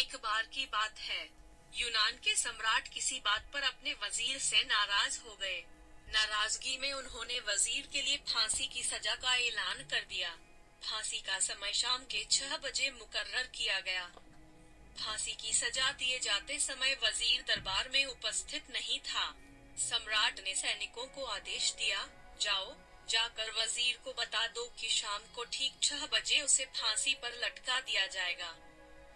एक बार की बात है, यूनान के सम्राट किसी बात पर अपने वजीर से नाराज हो गए। नाराजगी में उन्होंने वजीर के लिए फांसी की सजा का ऐलान कर दिया। फांसी का समय शाम के 6 बजे मुकर्रर किया गया। फांसी की सजा दिए जाते समय वजीर दरबार में उपस्थित नहीं था। सम्राट ने सैनिकों को आदेश दिया, जाकर वजीर को बता दो कि शाम को ठीक 6 बजे उसे फांसी पर लटका दिया जाएगा।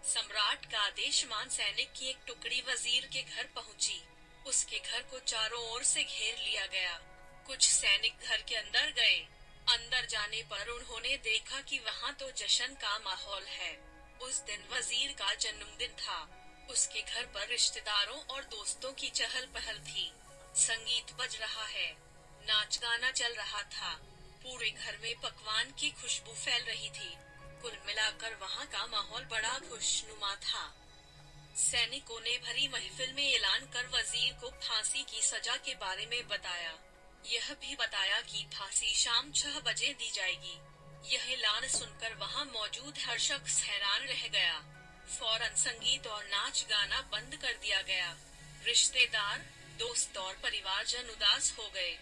सम्राट का आदेश मान सैनिक की एक टुकड़ी वजीर के घर पहुंची। उसके घर को चारों ओर से घेर लिया गया। कुछ सैनिक घर के अंदर गए। अंदर जाने पर उन्होंने देखा कि वहां तो जश्न का माहौल है। उस दिन वजीर का जन्मदिन था। उसके घर पर रिश्तेदारों और दोस्तों की चहल पहल थी। संगीत बज रहा है, नाच गाना चल रहा था। पूरे घर में पकवान की खुशबू फैल रही थी। कुल मिलाकर वहां का माहौल बड़ा खुशनुमा था। सैनिकों ने भरी महफिल में ऐलान कर वजीर को फांसी की सजा के बारे में बताया। यह भी बताया कि फांसी शाम 6 बजे दी जाएगी। यह ऐलान सुनकर वहां मौजूद हर शख्स हैरान रह गया। फौरन संगीत और नाच गाना बंद कर दिया गया। रिश्तेदार, दोस्त और परिवारजन उदास हो गए।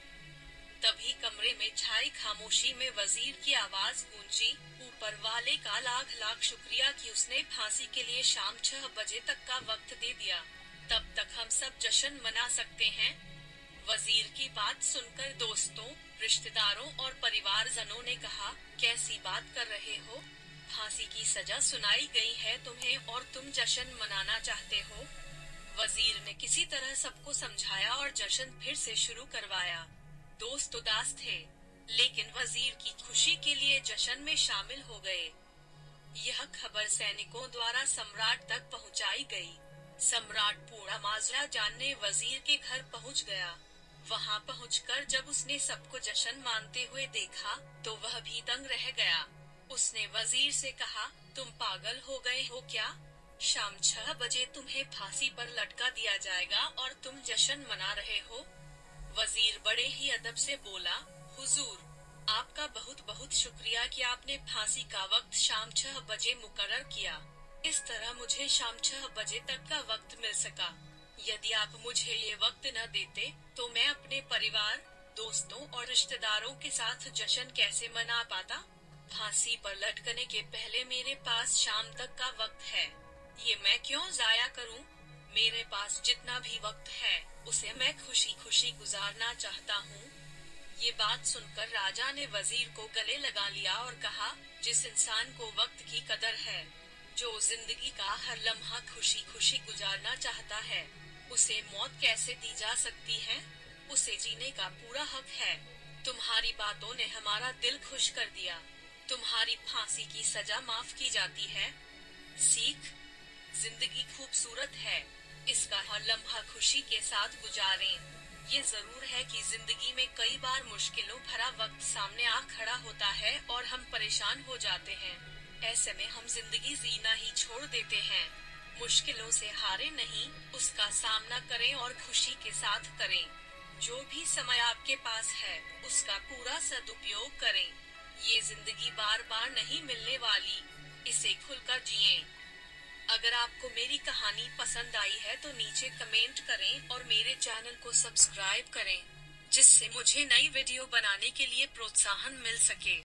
तभी कमरे में छाई खामोशी में वजीर की आवाज गूंजी, ऊपर वाले का लाख लाख शुक्रिया कि उसने फांसी के लिए शाम 6 बजे तक का वक्त दे दिया। तब तक हम सब जश्न मना सकते हैं। वजीर की बात सुनकर दोस्तों, रिश्तेदारों और परिवारजनों ने कहा, कैसी बात कर रहे हो? फांसी की सजा सुनाई गई है तुम्हें और तुम जश्न मनाना चाहते हो? वजीर ने किसी तरह सबको समझाया और जश्न फिर से शुरू करवाया। दोस्त उदास थे, लेकिन वजीर की खुशी के लिए जश्न में शामिल हो गए। यह खबर सैनिकों द्वारा सम्राट तक पहुंचाई गई। सम्राट पूरा माजरा जानने वजीर के घर पहुंच गया। वहां पहुंचकर जब उसने सबको जश्न मानते हुए देखा, तो वह भी दंग रह गया। उसने वजीर से कहा, तुम पागल हो गए हो क्या? शाम 6 बजे तुम्हें फांसी पर लटका दिया जाएगा और तुम जश्न मना रहे हो? वजीर बड़े ही अदब से बोला, हुजूर, आपका बहुत बहुत शुक्रिया कि आपने फांसी का वक्त शाम 6 बजे मुकर्रर किया। इस तरह मुझे शाम 6 बजे तक का वक्त मिल सका। यदि आप मुझे ये वक्त न देते, तो मैं अपने परिवार, दोस्तों और रिश्तेदारों के साथ जश्न कैसे मना पाता? फांसी पर लटकने के पहले मेरे पास शाम तक का वक्त है। ये मैं क्यों जाया करूं? मेरे पास जितना भी वक्त है, उसे मैं खुशी खुशी गुजारना चाहता हूँ। ये बात सुनकर राजा ने वजीर को गले लगा लिया और कहा, जिस इंसान को वक्त की कदर है, जो जिंदगी का हर लम्हा खुशी खुशी गुजारना चाहता है, उसे मौत कैसे दी जा सकती है? उसे जीने का पूरा हक है। तुम्हारी बातों ने हमारा दिल खुश कर दिया। तुम्हारी फांसी की सजा माफ की जाती है। सीख, जिंदगी खूबसूरत है, इसका हर लम्हा खुशी के साथ गुजारें। ये जरूर है कि जिंदगी में कई बार मुश्किलों भरा वक्त सामने आ खड़ा होता है और हम परेशान हो जाते हैं। ऐसे में हम जिंदगी जीना ही छोड़ देते हैं। मुश्किलों से हारे नहीं, उसका सामना करें और खुशी के साथ करें। जो भी समय आपके पास है, उसका पूरा सदुपयोग करें। ये जिंदगी बार बार नहीं मिलने वाली, इसे खुलकर जिएं। अगर आपको मेरी कहानी पसंद आई है तो नीचे कमेंट करें और मेरे चैनल को सब्सक्राइब करें, जिससे मुझे नई वीडियो बनाने के लिए प्रोत्साहन मिल सके।